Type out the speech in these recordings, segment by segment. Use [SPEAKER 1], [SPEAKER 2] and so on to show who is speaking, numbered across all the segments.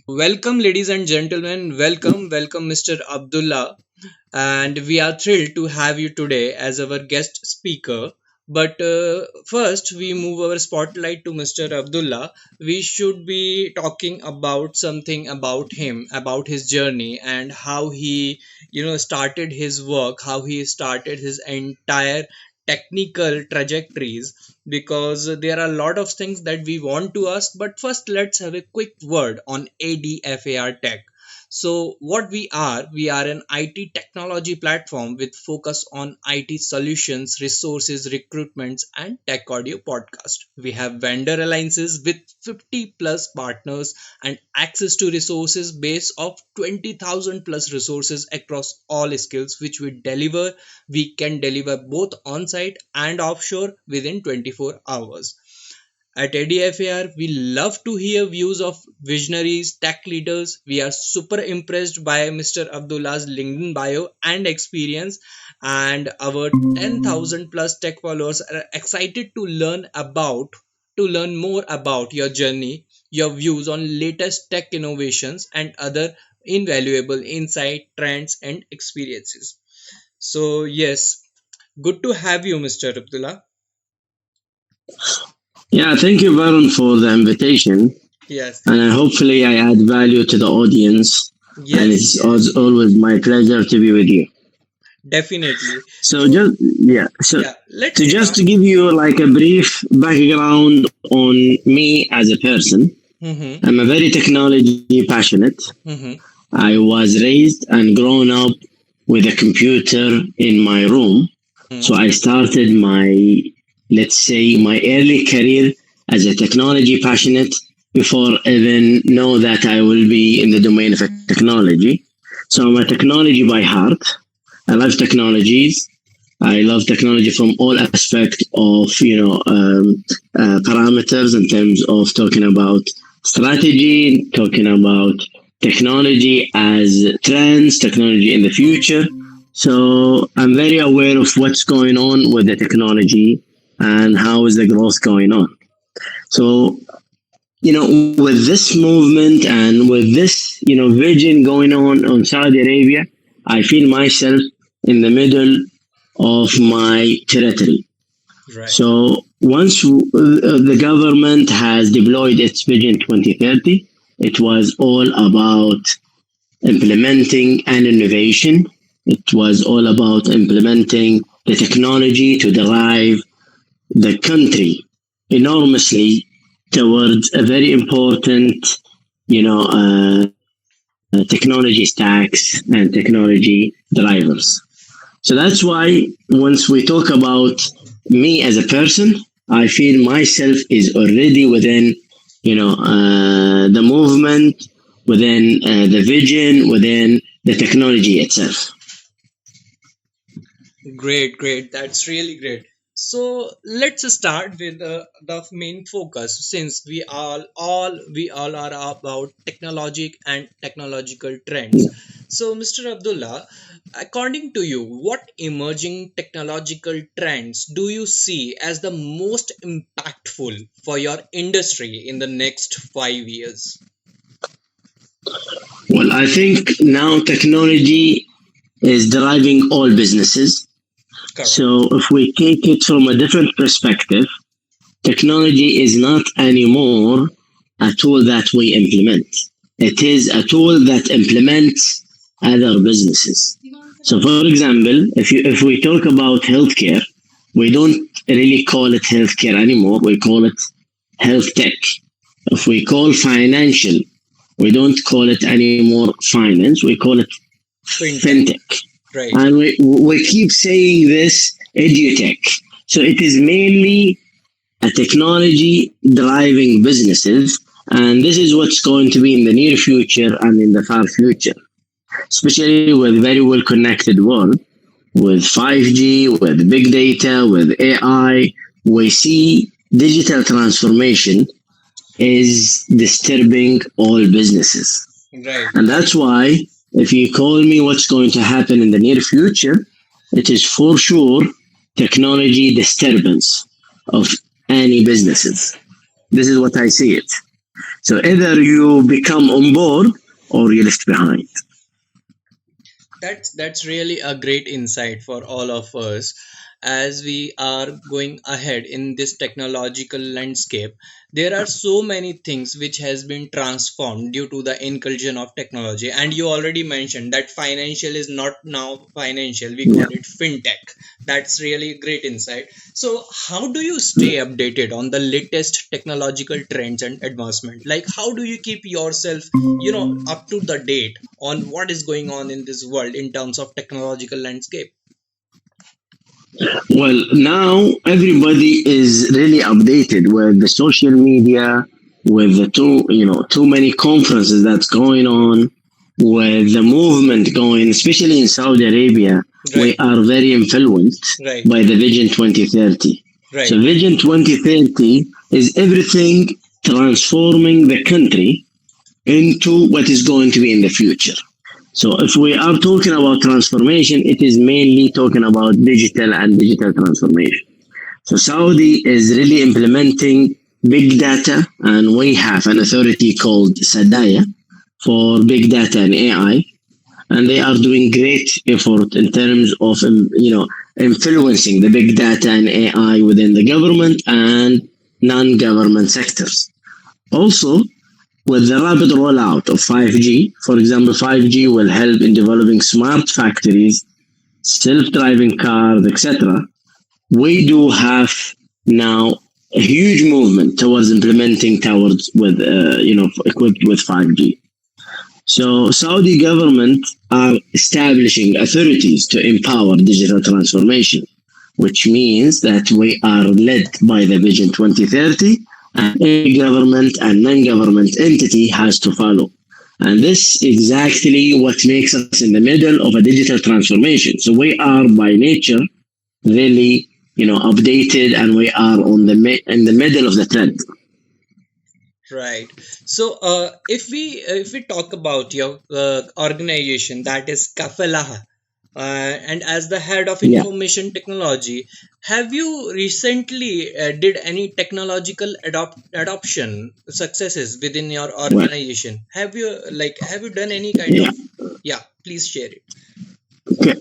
[SPEAKER 1] Welcome, ladies and gentlemen. Welcome, Mr. Abdullah. And we are thrilled to have you today as our guest speaker. But first, we move our spotlight to Mr. Abdullah. We should be talking about something about him, about his journey, and how he, started his work, how he started his entire technical trajectories. Because there are a lot of things that we want to ask. But first, let's have a quick word on ADFAR Tech. So, what we are an IT technology platform with focus on IT solutions, resources, recruitments, and tech audio podcast. We have vendor alliances with 50 plus partners and access to resources base of 20,000 plus resources across all skills, which we deliver. We can deliver both on site and offshore within 24 hours. At ADFAR, we love to hear views of visionaries, tech leaders. We are super impressed by Mr. Abdullah's LinkedIn bio and experience, and our 10,000 plus tech followers are excited to learn more about your journey, your views on latest tech innovations, and other invaluable insight, trends, and experiences. So, yes, good to have you, Mr. Abdullah.
[SPEAKER 2] Yeah, thank you, Varun, for the invitation.
[SPEAKER 1] Yes,
[SPEAKER 2] And hopefully, I add value to the audience. And
[SPEAKER 1] yes,
[SPEAKER 2] it's
[SPEAKER 1] yes,
[SPEAKER 2] always my pleasure to be with you.
[SPEAKER 1] definitely.
[SPEAKER 2] So,
[SPEAKER 1] So,
[SPEAKER 2] just yeah, so
[SPEAKER 1] yeah, let's
[SPEAKER 2] to just
[SPEAKER 1] start.
[SPEAKER 2] to give you like a brief background on me as a person,
[SPEAKER 1] Mm-hmm,
[SPEAKER 2] I'm a very technology passionate.
[SPEAKER 1] mm-hmm,
[SPEAKER 2] I was raised and grown up with a computer in my room. So I started my, let's say, my early career as a technology passionate before even know that I will be in the domain of technology. So I'm a technology by heart. I love technologies. I love technology from all aspects of parameters in terms of talking about strategy, talking about technology as trends, technology in the future. So I'm very aware of what's going on with the technology and how is the growth going on. So with this movement and with this vision going on Saudi Arabia, I feel myself in the middle of my territory.
[SPEAKER 1] right,
[SPEAKER 2] So once the government has deployed its Vision 2030, it was all about implementing an innovation. It was all about implementing the technology to drive the country enormously towards a very important, you know, technology stacks and technology drivers. So that's why once we talk about me as a person, I feel myself is already within, the movement, within the vision, within the technology itself.
[SPEAKER 1] great, great. That's really great. So let's start with the main focus, since we all are about technology and technological trends. So, Mr. Abdullah, according to you, what emerging technological trends do you see as the most impactful for your industry in the next 5 years?
[SPEAKER 2] Well, I think now technology is driving all businesses.
[SPEAKER 1] Correct.
[SPEAKER 2] So if we take it from a different perspective, technology is not anymore a tool that we implement. It is a tool that implements other businesses. So, for example, if we talk about healthcare, we don't really call it healthcare anymore. We call it health tech. If we call financial, we don't call it anymore finance. We call it
[SPEAKER 1] Fintech.
[SPEAKER 2] fintech.
[SPEAKER 1] Right.
[SPEAKER 2] And we keep saying this edutech. So it is mainly a technology driving businesses. And this is what's going to be in the near future and in the far future, especially with very well connected world, with 5G, with big data, with AI. We see digital transformation is disturbing all businesses.
[SPEAKER 1] Right.
[SPEAKER 2] And that's why if you call me what's going to happen in the near future, it is for sure technology disturbance of any businesses. This is what I see it. So either you become on board or you're left behind.
[SPEAKER 1] That's really a great insight for all of us as we are going ahead in this technological landscape. There are so many things which has been transformed due to the inclusion of technology, and you already mentioned that financial is not now financial, we
[SPEAKER 2] Yeah.
[SPEAKER 1] call it fintech. That's really great insight. So how do you stay updated on the latest technological trends and advancement? Like how do you keep yourself, up to the date on what is going on in this world in terms of technological landscape?
[SPEAKER 2] Well, now everybody is really updated with the social media, with the too many conferences that's going on, with the movement going, especially in Saudi Arabia. We
[SPEAKER 1] Right,
[SPEAKER 2] are very influenced
[SPEAKER 1] right,
[SPEAKER 2] by the Vision 2030. So
[SPEAKER 1] right,
[SPEAKER 2] Vision 2030 is everything transforming the country into what is going to be in the future. So if we are talking about transformation, it is mainly talking about digital transformation. So Saudi is really implementing big data, and we have an authority called Sadaya for big data and AI, and they are doing great effort in terms of influencing the big data and AI within the government and non-government sectors. Also, with the rapid rollout of 5G, for example, 5G will help in developing smart factories, self-driving cars, etc. We do have now a huge movement towards implementing towers with, equipped with 5G. So Saudi government are establishing authorities to empower digital transformation, which means that we are led by the Vision 2030, and every government and non-government entity has to follow. And this exactly what makes us in the middle of a digital transformation. So we are by nature really, updated, and we are in the middle of the trend.
[SPEAKER 1] right. So if we talk about your organization, that is Kafalah, and as the head of
[SPEAKER 2] Yeah.
[SPEAKER 1] information technology, have you recently did any technological adoption successes within your
[SPEAKER 2] Well,
[SPEAKER 1] organization? Have you done any kind
[SPEAKER 2] yeah.
[SPEAKER 1] of, yeah, please share it.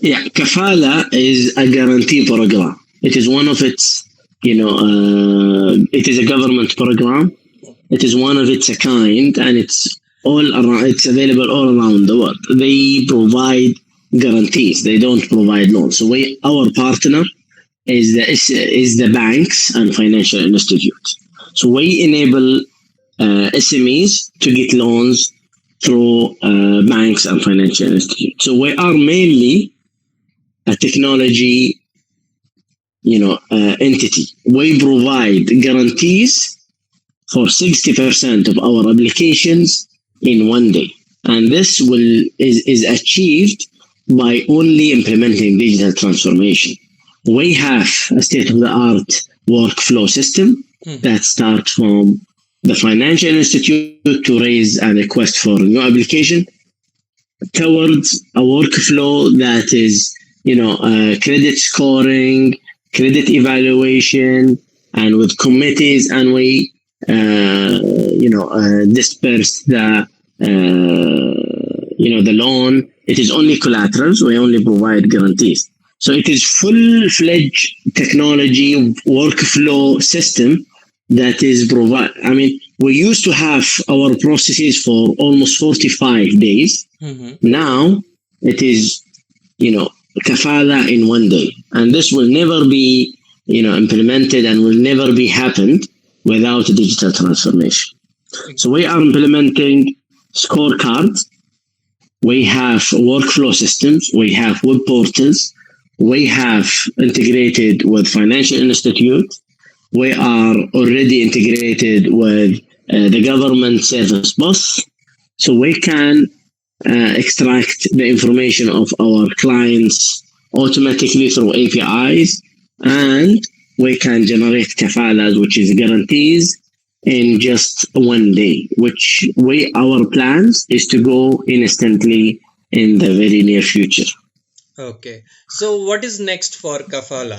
[SPEAKER 2] Yeah, Kafala is a guarantee program. It is one of its, it is a government program. It is one of its a kind, and it's all around. It's available all around the world. They provide guarantees. They don't provide loans. So our partner is the banks and financial institutes. So we enable SMEs to get loans through banks and financial institutes. So we are mainly a technology, entity. We provide guarantees for 60% of our applications in one day. And this is achieved by only implementing digital transformation. We have a state of the art workflow system
[SPEAKER 1] Mhm.
[SPEAKER 2] that starts from the financial institute to raise a request for a new application towards a workflow that is, credit scoring, credit evaluation, and with committees, and we, disperse the loan. It is only collaterals. We only provide guarantees. So it is full-fledged technology workflow system that is provide. I mean, we used to have our processes for almost 45 days.
[SPEAKER 1] Mhm.
[SPEAKER 2] Now it is, you know, kafala in one day. And this will never be, implemented and will never be happened without digital transformation. So we are implementing scorecards. We have workflow systems. We have web portals. We have integrated with financial institutes. We are already integrated with the government service bus. So we can extract the information of our clients automatically through APIs, and we can generate kafalas, which is guarantees, in just one day. Which our plans is to go instantly in the very near future.
[SPEAKER 1] Okay, so what is next for Kafala?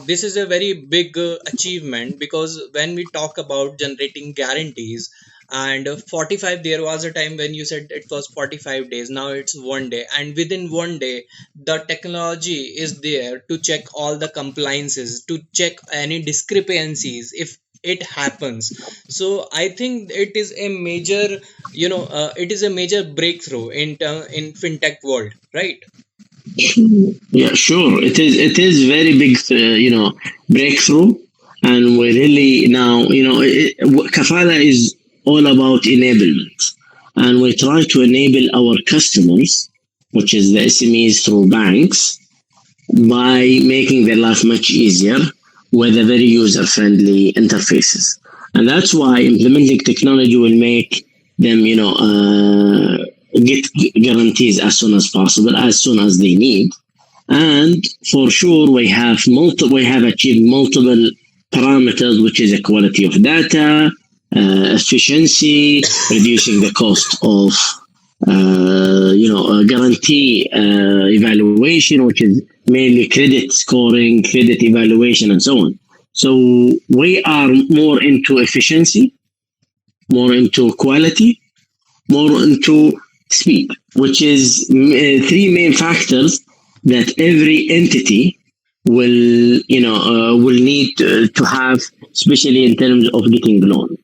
[SPEAKER 1] This is a very big achievement because when we talk about generating guarantees, and 45, there was a time when you said it was 45 days, now it's 1 day, and within 1 day the technology is there to check all the compliances, to check any discrepancies if it happens. So I think it is a major, it is a major breakthrough in fintech world, right?
[SPEAKER 2] Yeah, sure. It is very big, breakthrough, and we really now, Kafala is all about enablement, and we try to enable our customers, which is the SMEs through banks, by making their life much easier with a very user-friendly interfaces. And that's why implementing technology will make them, get guarantees as soon as possible, as soon as they need. And for sure, we have achieved multiple parameters, which is the quality of data, efficiency, reducing the cost of guarantee evaluation, which is mainly credit scoring, credit evaluation, and so on. So we are more into efficiency, more into quality, more into speed, which is three main factors that every entity will need to have, especially in terms of getting loan.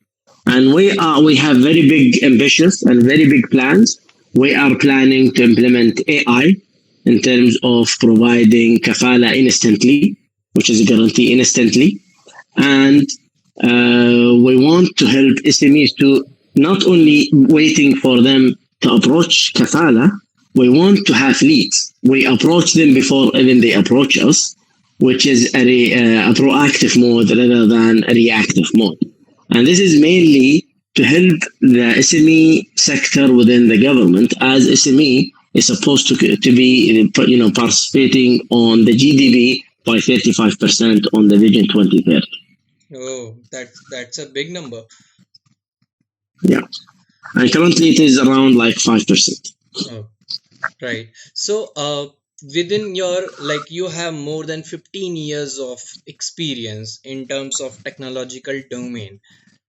[SPEAKER 2] And we have very big ambitious and very big plans. We are planning to implement AI in terms of providing kafala instantly, which is a guarantee instantly, and we want to help SMEs to not only waiting for them to approach kafala, we want to have leads. We approach them before even they approach us, which is a proactive mode rather than a reactive mode. And this is mainly to help the SME sector within the government, as SME is supposed to be participating on the GDP by 35% on the Vision 2030.
[SPEAKER 1] Oh, that's a big number.
[SPEAKER 2] Yeah, and currently it is around like 5%.
[SPEAKER 1] Oh, right. So, within your, like, you have more than 15 years of experience in terms of technological domain.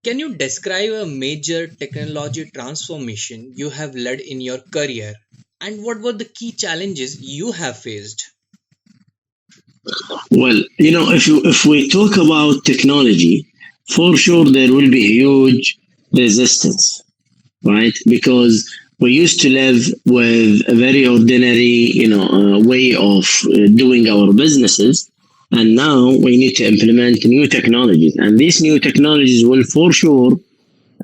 [SPEAKER 1] Can you describe a major technology transformation you have led in your career, and what were the key challenges you have faced?
[SPEAKER 2] Well, if we talk about technology, for sure there will be huge resistance, right? Because we used to live with a very ordinary, way of doing our businesses, and now we need to implement new technologies, and these new technologies will for sure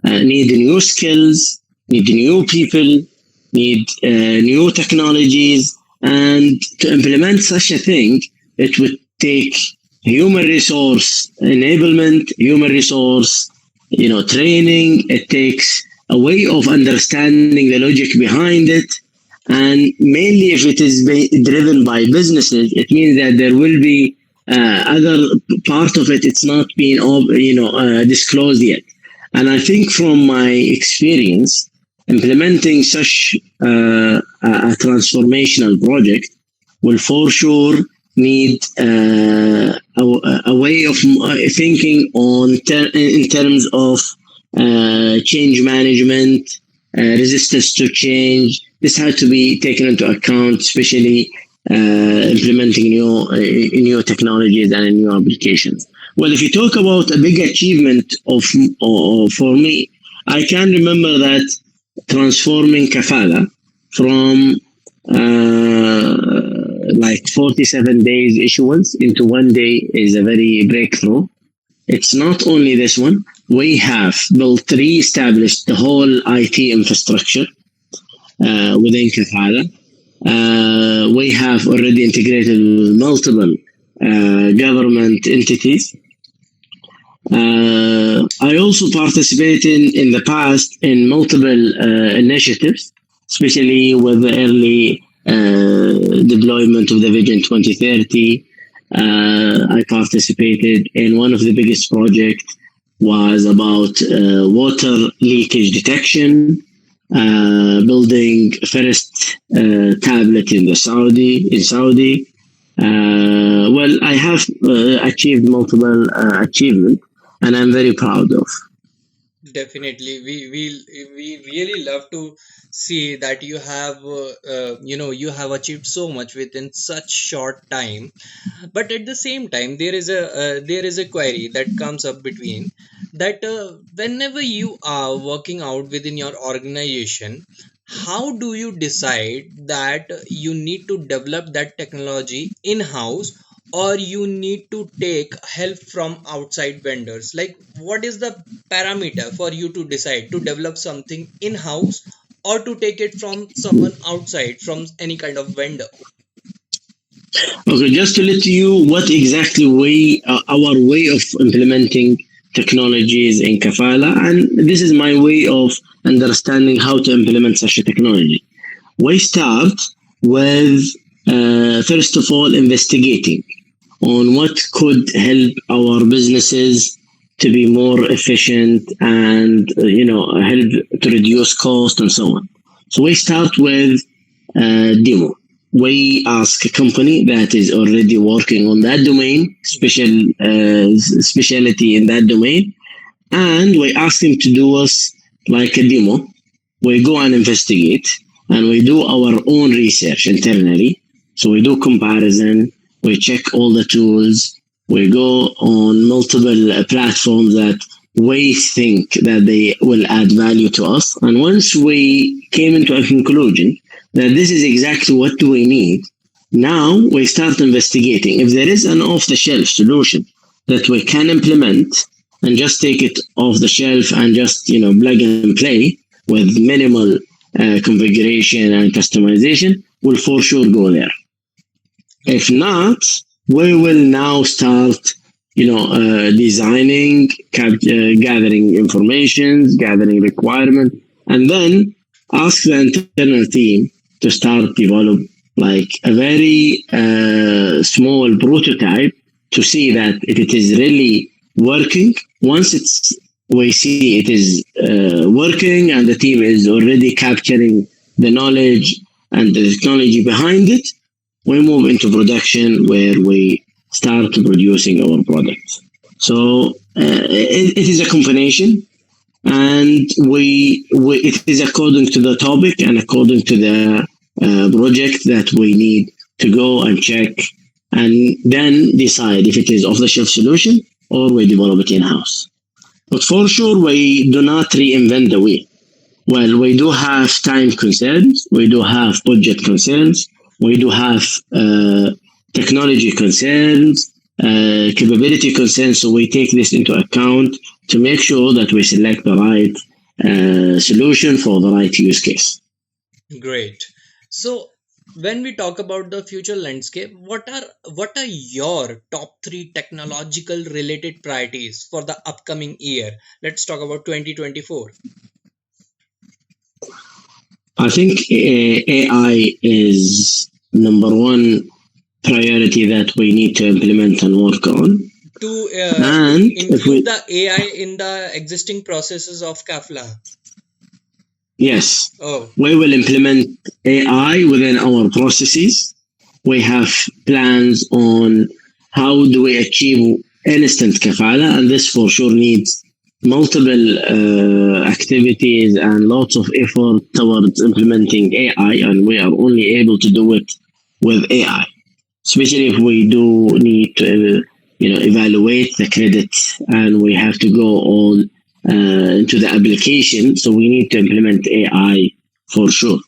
[SPEAKER 2] need new skills, need new people, need new technologies, and to implement such a thing, it would take human resource enablement, human resource, training. It takes a way of understanding the logic behind it, and mainly if it is driven by businesses, it means that there will be other part of it. It's not been disclosed yet. And I think from my experience, implementing such a transformational project will for sure need a way of thinking in terms of change management, resistance to change. This had to be taken into account, especially implementing new technologies and new applications. Well, if you talk about a big achievement for me, I can remember that transforming Kafala from like 47 days issuance into 1 day is a very breakthrough. It's not only this one. We have built, re-established the whole IT infrastructure within Kafala. We have already integrated with multiple government entities. I also participated in the past in multiple initiatives, especially with the early deployment of the Vision 2030. I participated in one of the biggest projects was about water leakage detection, building first tablet in Saudi. Well, I have achieved multiple achievements, and I'm very proud of.
[SPEAKER 1] Definitely, we really love to see that you have you have achieved so much within such short time. But at the same time, there is a query that comes up between that whenever you are working out within your organization, how do you decide that you need to develop that technology in house, or you need to take help from outside vendors? Like, what is the parameter for you to decide to develop something in house or to take it from someone outside, from any kind of vendor?
[SPEAKER 2] Okay, just to let you what exactly our way of implementing technologies in Kafala, and this is my way of understanding how to implement such a technology. We start with first of all investigating on what could help our businesses to be more efficient and help to reduce cost and so on. So we start with demo. We ask a company that is already working on that domain, specialty in that domain, and we ask them to do us like a demo. We go and investigate, and we do our own research internally. So we do comparison, we check all the tools, we go on multiple platforms that we think that they will add value to us. And once we came into a conclusion that this is exactly what do we need, now we start investigating if there is an off-the-shelf solution that we can implement and just take it off the shelf and just plug and play with minimal configuration and customization, will for sure go there. If not, we will now start, designing, gathering information, gathering requirement, and then ask the internal team to start develop like a very small prototype to see that if it is really working. Once we see it is working and the team is already capturing the knowledge and the technology behind it, we move into production where we start producing our products. So it is a combination, and it is according to the topic and according to the project that we need to go and check, and then decide if it is off the shelf solution or we develop it in house. But for sure, we do not reinvent the wheel. Well, we do have time concerns, we do have budget concerns, we do have technology concerns, capability concerns. So we take this into account to make sure that we select the right solution for the right use case.
[SPEAKER 1] Great. So when we talk about the future landscape, what are your top three technological related priorities for the upcoming year? Let's talk about 2024.
[SPEAKER 2] I think AI is number one priority that we need to implement and work on.
[SPEAKER 1] To
[SPEAKER 2] And if
[SPEAKER 1] include
[SPEAKER 2] we,
[SPEAKER 1] the AI in the existing processes of Kafalah.
[SPEAKER 2] yes,
[SPEAKER 1] Oh,
[SPEAKER 2] we will implement AI within our processes. We have plans on how do we achieve instant kafala, and this for sure needs multiple activities and lots of effort towards implementing AI, and we are only able to do it with AI, especially if we do need to evaluate the credits and we have to go all into the application. So we need to implement AI for sure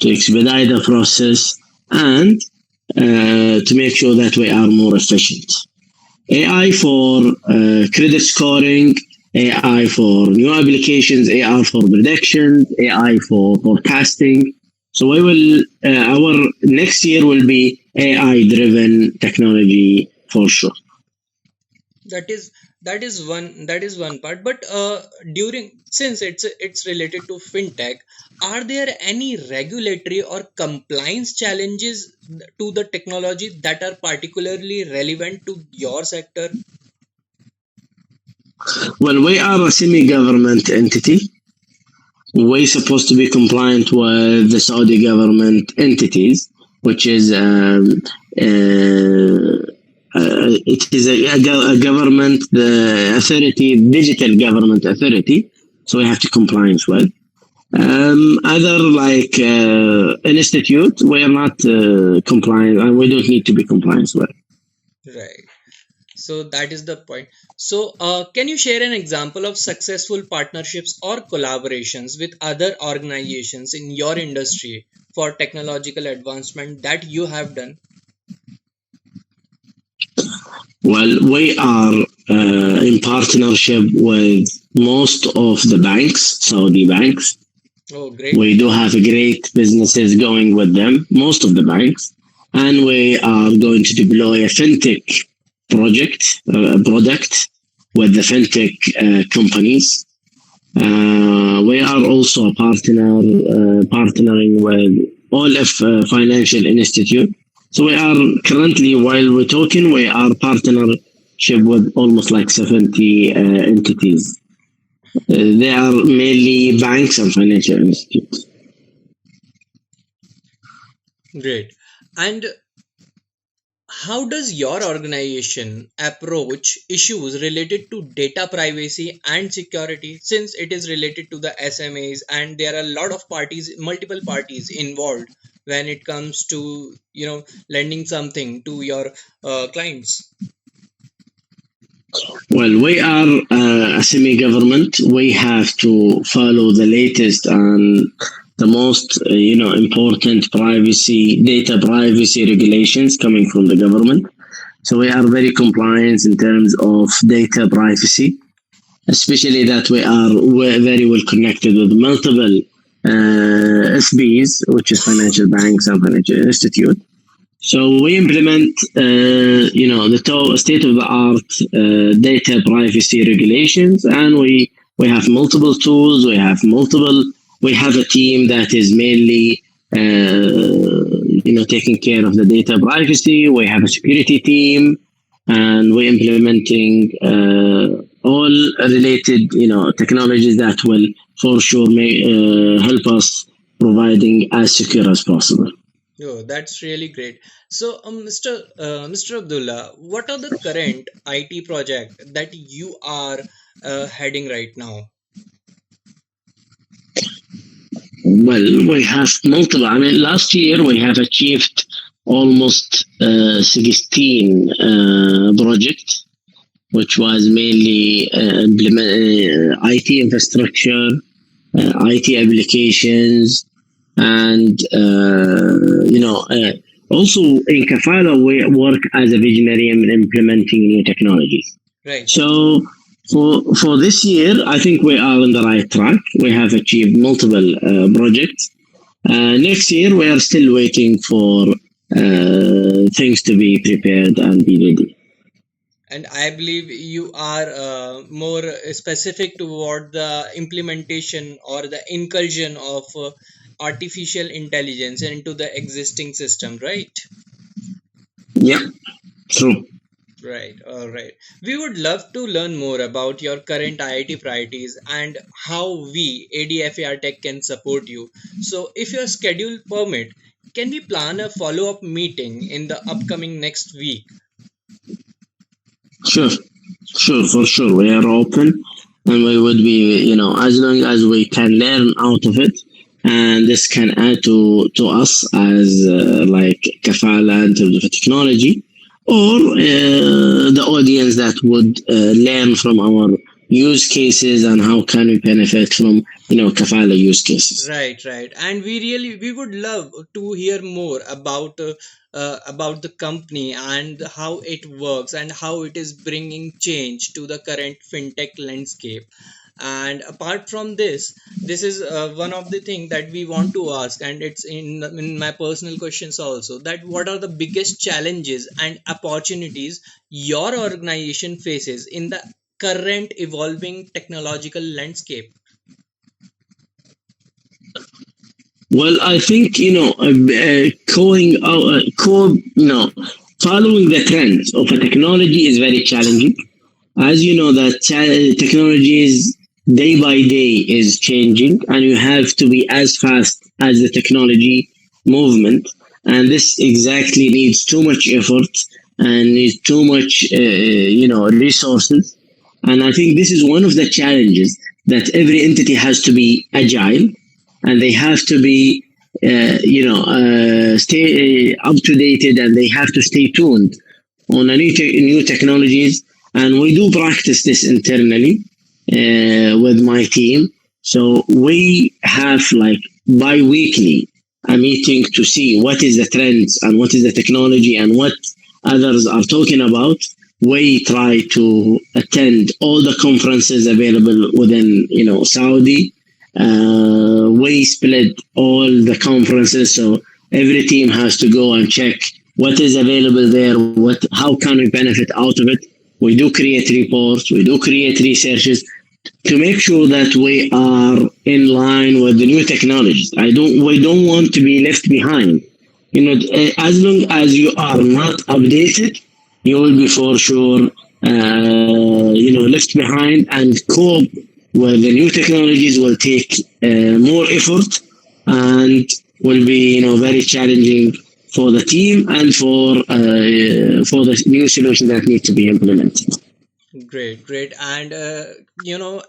[SPEAKER 2] to expedite the process and to make sure that we are more efficient. AI for credit scoring, AI for new applications, AI for prediction, AI for forecasting. So we will our next year will be AI driven technology for sure.
[SPEAKER 1] that is that is one part. But during since it's related to fintech, are there any regulatory or compliance challenges to the technology that are particularly relevant to your sector?
[SPEAKER 2] Well, we are a semi-government entity. We're supposed to be compliant with the Saudi government entities, which is it is a government authority, digital government authority, so we have to compliance with. Other like institute, we are not compliant, and we don't need to be compliant with.
[SPEAKER 1] Right. So that is the point. So, can you share an example of successful partnerships or collaborations with other organizations in your industry for technological advancement that you have done?
[SPEAKER 2] Well, we are in partnership with most of the banks, Saudi banks.
[SPEAKER 1] Oh, great.
[SPEAKER 2] We do have great businesses going with them, most of the banks, and we are going to deploy a fintech product with the fintech companies. We are also a partnering with all of financial institute. So we are currently, while we're talking, we are partnership with almost like 70 entities. They are mainly banks and financial institutes.
[SPEAKER 1] Great. And how does your organization approach issues related to data privacy and security, since it is related to the SMAs and there are a lot of parties, multiple parties involved when it comes to, lending something to your clients?
[SPEAKER 2] Well, we are a semi-government. We have to follow the latest and the most, important data privacy regulations coming from the government. So we are very compliant in terms of data privacy, especially that we're very well connected with multiple SBs, which is financial banks and financial institute. So we implement, the state of the art data privacy regulations, and we have multiple tools. We have a team that is mainly, taking care of the data privacy. We have a security team, and we're implementing all related, technologies that will for sure may help us providing as secure as possible.
[SPEAKER 1] Oh, that's really great. So, Mr. Abdullah, what are the current IT project that you are heading right now?
[SPEAKER 2] Well, we have multiple. I mean, last year we have achieved almost 16 projects, which was mainly IT infrastructure, IT applications, and also in Kafalah we work as a visionary in implementing new technologies.
[SPEAKER 1] Right.
[SPEAKER 2] So for this year, I think we are on the right track. We have achieved multiple projects. Next year, we are still waiting for things to be prepared and be ready.
[SPEAKER 1] And I believe you are more specific toward the implementation or the incursion of artificial intelligence into the existing system, right?
[SPEAKER 2] Yeah, true.
[SPEAKER 1] Right, all right. We would love to learn more about your current IIT priorities and how we, ADFARTech, can support you. So, if your schedule permit, can we plan a follow-up meeting in the upcoming next week?
[SPEAKER 2] Sure, sure, for sure. We are open, and we would be, as long as we can learn out of it, and this can add to us as like kafala in terms of technology, or the audience that would learn from our use cases and how can we benefit from kafala use cases.
[SPEAKER 1] Right, right. And we would love to hear more about the company and how it works and how it is bringing change to the current fintech landscape. And apart from this, this is one of the thing that we want to ask, and it's in my personal questions also, that what are the biggest challenges and opportunities your organization faces in the current evolving technological landscape?
[SPEAKER 2] Well, I think following the trends of a technology is very challenging. As you know, that technology is day by day is changing, and you have to be as fast as the technology movement. And this exactly needs too much effort and needs too much, resources. And I think this is one of the challenges, that every entity has to be agile, and they have to be, stay up to dated, and they have to stay tuned on new technologies. And we do practice this internally with my team. So we have like bi-weekly a meeting to see what is the trends and what is the technology and what others are talking about. We try to attend all the conferences available within, Saudi. We split all the conferences, so every team has to go and check what is available there, how can we benefit out of it. We do create reports, we do create researches to make sure that we are in line with the new technologies. We don't want to be left behind. As long as you are not updated, you will be for sure, left behind, and cope with the new technologies will take more effort, and will be, very challenging for the team and for the new solution that needs to be implemented.
[SPEAKER 1] Great, great. And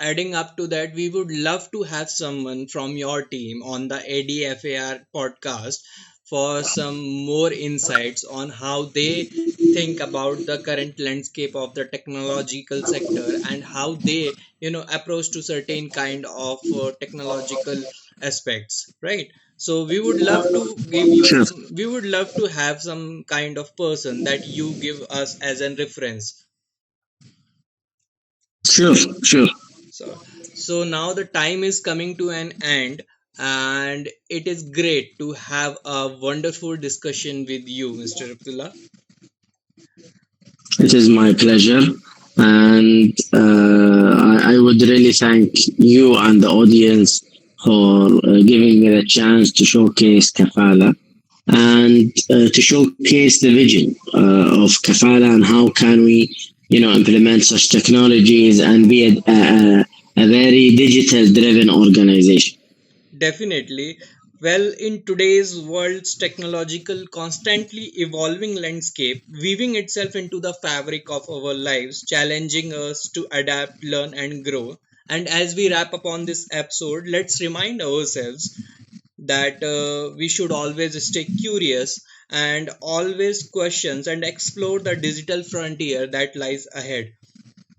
[SPEAKER 1] adding up to that, we would love to have someone from your team on the ADFAR podcast for some more insights on how they think about the current landscape of the technological sector, and how they, approach to certain kind of technological aspects, right? So we would love to give you
[SPEAKER 2] Sure,
[SPEAKER 1] some, we would love to have some kind of person that you give us as a reference.
[SPEAKER 2] sure, sure.
[SPEAKER 1] So, so now the time is coming to an end, and it is great to have a wonderful discussion with you, Mr. Abdullah.
[SPEAKER 2] It is my pleasure. And I would really thank you and the audience for giving me the chance to showcase Kafala, and to showcase the vision of Kafala, and how can we, implement such technologies and be a very digital driven organization.
[SPEAKER 1] Definitely. Well, in today's world's technological, constantly evolving landscape, weaving itself into the fabric of our lives, challenging us to adapt, learn, and grow. And as we wrap up on this episode, let's remind ourselves that we should always stay curious and always questions and explore the digital frontier that lies ahead.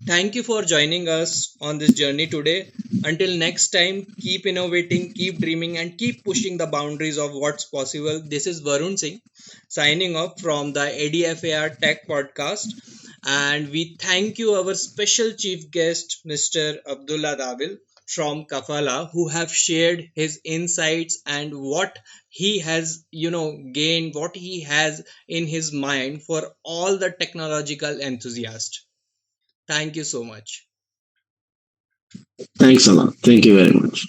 [SPEAKER 1] Thank you for joining us on this journey today. Until next time, keep innovating, keep dreaming, and keep pushing the boundaries of what's possible. This is Varun Singh signing off from the ADFAR Tech Podcast. And we thank you, our special chief guest, Mr. Abdullah Dabil from Kafalah, who have shared his insights and what he has, gained, what he has in his mind for all the technological enthusiasts. Thank you so much.
[SPEAKER 2] Thanks a lot. Thank you very much.